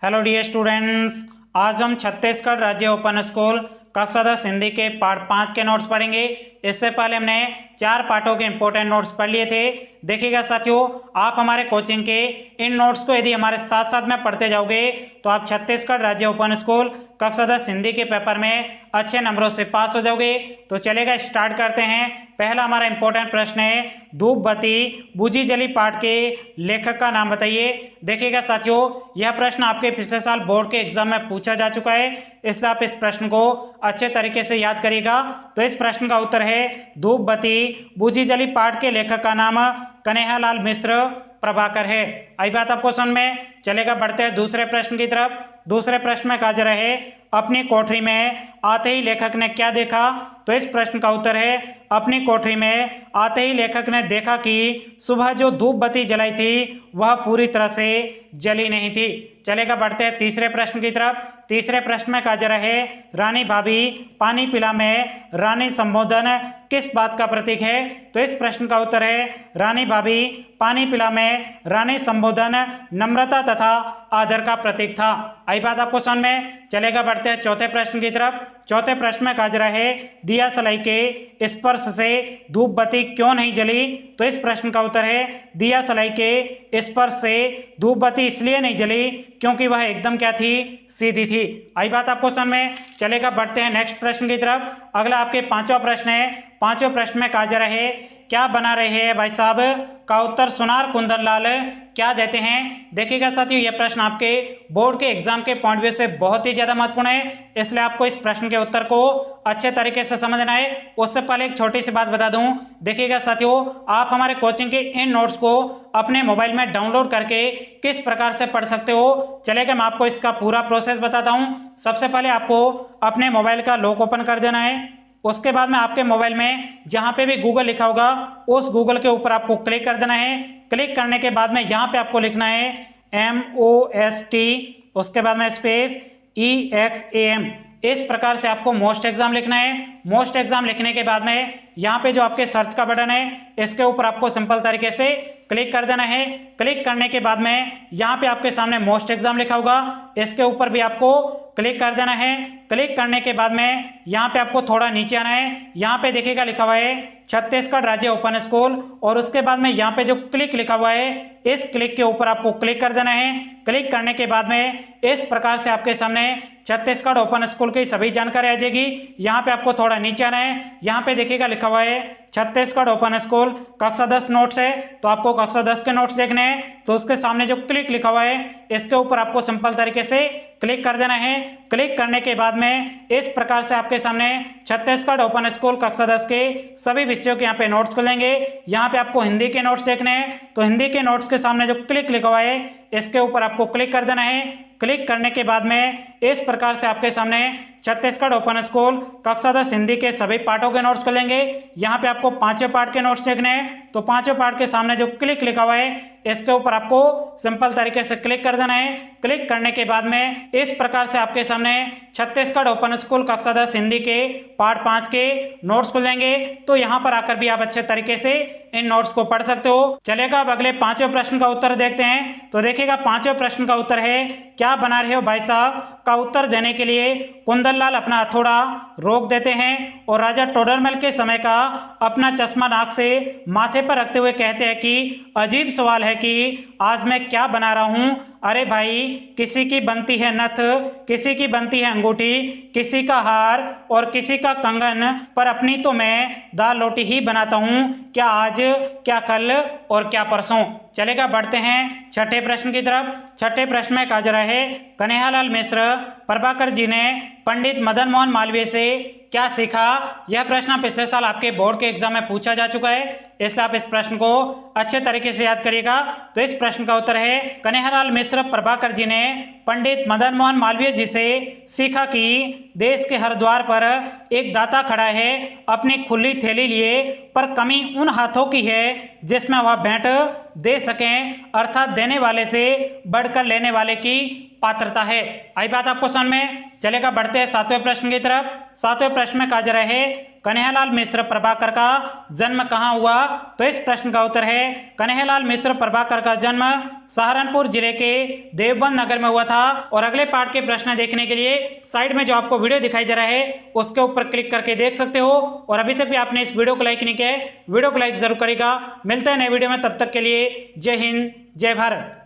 Hello dear students, आज हम छत्तीसगढ़ राज्य ओपन स्कूल कक्षा 10 हिंदी के पार्ट 5 के नोट्स पढ़ेंगे। इससे पहले हमने 4 पार्टों के इंपॉर्टेंट नोट्स पढ़ लिए थे। देखिएगा साथियों, आप हमारे कोचिंग के इन नोट्स को यदि हमारे साथ साथ में पढ़ते जाओगे तो आप छत्तीसगढ़ राज्य ओपन स्कूल कक्षा 10 हिंदी के पेपर में अच्छे नंबरों से पास हो जाओगे। तो चलेगा, स्टार्ट करते हैं। पहला हमारा इंपॉर्टेंट प्रश्न है, धूप बत्ती बुझी जली पाठ के लेखक का नाम बताइए। देखिएगा साथियों, यह प्रश्न आपके पिछले साल बोर्ड के एग्जाम में पूछा जा चुका है, इसलिए आप इस प्रश्न को अच्छे तरीके से याद करिएगा। तो इस प्रश्न का उत्तर है, धूप बत्ती बुझी जली पाठ के लेखक का नाम कन्हैयालाल मिश्र प्रभाकर है। आई बात आपको समझ में? चलेगा, बढ़ते हैं दूसरे प्रश्न की तरफ। दूसरे प्रश्न में कहा जा रहा है, अपनी कोठरी में आते ही लेखक ने क्या देखा। तो इस प्रश्न का उत्तर है, अपनी कोठरी में आते ही लेखक ने देखा कि सुबह जो धूप बत्ती जलाई थी वह पूरी तरह से जली नहीं थी। चलेगा, बढ़ते हैं तीसरे प्रश्न की तरफ। तीसरे प्रश्न में कहा जा रहा है, रानी भाभी पानी पिला में रानी संबोधन किस बात का प्रतीक है। तो इस प्रश्न का उत्तर है, रानी भाभी पानी पिला में रानी संबोधन नम्रता तथा आदर का प्रतीक था। आई बात आपको समझ में? चलेगा, बढ़ते हैं चौथे प्रश्न की तरफ। चौथे प्रश्न में कहा जा रहा है, दिया सलाई के स्पर्श से धूप बत्ती क्यों नहीं जली। तो इस प्रश्न का उत्तर है, दिया सलाई के स्पर्श से धूप बत्ती इसलिए नहीं जली क्योंकि वह एकदम क्या थी, सीधी थी। आई बात आपको समझ में? चलेगा, बढ़ते हैं नेक्स्ट प्रश्न की तरफ। अगला आपके पांचवा प्रश्न है। पांचवें प्रश्न में कहा जा रहा है, क्या बना रहे हैं भाई साहब का उत्तर सुनार कुंदन लाल क्या देते हैं। देखिएगा साथियों, यह प्रश्न आपके बोर्ड के एग्जाम के पॉइंट व्यू से बहुत ही ज्यादा महत्वपूर्ण है, इसलिए आपको इस प्रश्न के उत्तर को अच्छे तरीके से समझना है। उससे पहले एक छोटी सी बात बता दूं। देखिएगा साथियों, आप हमारे कोचिंग के इन नोट्स को अपने मोबाइल में डाउनलोड करके किस प्रकार से पढ़ सकते हो। चलेगा, मैं आपको इसका पूरा प्रोसेस बताता हूं। सबसे पहले आपको अपने मोबाइल का लॉक ओपन कर देना है। उसके बाद में आपके मोबाइल में जहां पे भी गूगल लिखा होगा उस गूगल के ऊपर आपको क्लिक कर देना है। क्लिक करने के बाद में यहां पे आपको लिखना है MOST, उसके बाद में स्पेस EXAM। इस प्रकार से आपको मोस्ट एग्जाम लिखना है। मोस्ट एग्जाम लिखने के बाद में यहाँ पे जो आपके सर्च का बटन है इसके ऊपर आपको सिंपल तरीके से क्लिक कर देना है। क्लिक करने के बाद में यहाँ पे आपके सामने मोस्ट एग्जाम लिखा होगा, इसके ऊपर भी आपको क्लिक कर देना है। क्लिक करने के बाद में यहाँ पे आपको थोड़ा नीचे आना है। यहाँ पे देखिएगा लिखा हुआ है छत्तीसगढ़ राज्य ओपन स्कूल, और उसके बाद में यहाँ पे जो क्लिक लिखा हुआ है इस क्लिक के ऊपर आपको क्लिक कर देना है। क्लिक करने के बाद में इस प्रकार से आपके सामने छत्तीसगढ़ ओपन स्कूल की सभी जानकारी आ जाएगी। यहाँ पे आपको थोड़ा नीचे आना है। यहाँ पे देखिएगा लिखा हुआ है छत्तीसगढ़ ओपन स्कूल कक्षा 10 नोट्स है, तो आपको कक्षा 10 के नोट्स देखने हैं। तो उसके सामने जो क्लिक लिखा हुआ है इसके ऊपर आपको सिंपल तरीके से क्लिक कर देना है। क्लिक करने के बाद में इस प्रकार से आपके सामने छत्तीसगढ़ ओपन स्कूल कक्षा 10 के सभी विषयों के यहाँ पे नोट्स खुलेंगे। यहाँ पे आपको हिंदी के नोट्स देखने हैं, तो हिंदी के नोट्स के सामने जो क्लिक लिखा हुआ है इसके ऊपर आपको क्लिक कर देना है। क्लिक करने के बाद में इस प्रकार से आपके सामने छत्तीसगढ़ ओपन स्कूल कक्षा 10 हिंदी के सभी पार्टों के नोट्स खुलेंगे। यहाँ पे आपको पांचवें पार्ट के नोट्स देखने हैं, तो पांचवें पार्ट के सामने जो क्लिक लिखा हुआ है इसके ऊपर आपको सिंपल तरीके से क्लिक कर देना है। क्लिक करने के बाद में इस प्रकार से आपके सामने छत्तीसगढ़ ओपन स्कूल कक्षा 10 हिंदी के पार्ट 5 के नोट्स खुलेंगे। तो यहाँ पर आकर भी आप अच्छे तरीके से इन नोट्स को पढ़ सकते हो। चलेगा, अब अगले पांचवें प्रश्न का उत्तर देखते हैं। तो देखिएगा, पांचवें प्रश्न का उत्तर है, क्या बना रहे हो भाई साहब का उत्तर देने के लिए कुंदनलाल अपना हथौड़ा रोक देते हैं और राजा टोडरमल के समय का अपना चश्मा नाक से माथे पर रखते हुए कहते हैं कि अजीब सवाल है कि आज मैं क्या बना रहा हूं। अरे भाई, किसी की बनती है नथ, किसी की बनती है अंगूठी, किसी का हार और किसी का कंगन, पर अपनी तो मैं दाल रोटी ही बनाता हूं। क्या आज, क्या कल और क्या परसों। चलेगा, बढ़ते हैं छठे प्रश्न की तरफ। छठे प्रश्न में कहा जा रहा है, कन्हैयालाल मिश्र प्रभाकर जी ने पंडित मदन मोहन मालवीय से क्या सीखा। यह प्रश्न पिछले साल आपके बोर्ड के एग्जाम में पूछा जा चुका है, इसलिए आप इस प्रश्न को अच्छे तरीके से याद करिएगा। तो इस प्रश्न का उत्तर है, कन्हैयालाल मिश्र प्रभाकर जी ने पंडित मदन मोहन मालवीय जी से सीखा कि देश के हर द्वार पर एक दाता खड़ा है अपनी खुली थैली लिए, पर कमी उन हाथों की है जिसमें वह भेंट दे सकें, अर्थात देने वाले से बढ़कर लेने वाले की पात्रता है। आई बात आपको समझ में? चलेगा, बढ़ते हैं सातवें प्रश्न की तरफ। सातवें प्रश्न में कहा जा रहा है, कन्हैयालाल मिश्र प्रभाकर का जन्म कहाँ हुआ? तो इस प्रश्न का उत्तर है कन्हैयालाल मिश्र प्रभाकर का जन्म सहारनपुर जिले के देवबंद नगर में हुआ था। और अगले पार्ट के प्रश्न देखने के लिए साइड में जो आपको वीडियो दिखाई दे रहा है उसके ऊपर क्लिक करके देख सकते हो। और अभी तक भी आपने इस वीडियो को लाइक नहीं किया है, वीडियो को लाइक जरूर करेगा। मिलते हैं नए वीडियो में, तब तक के लिए जय हिंद जय भारत।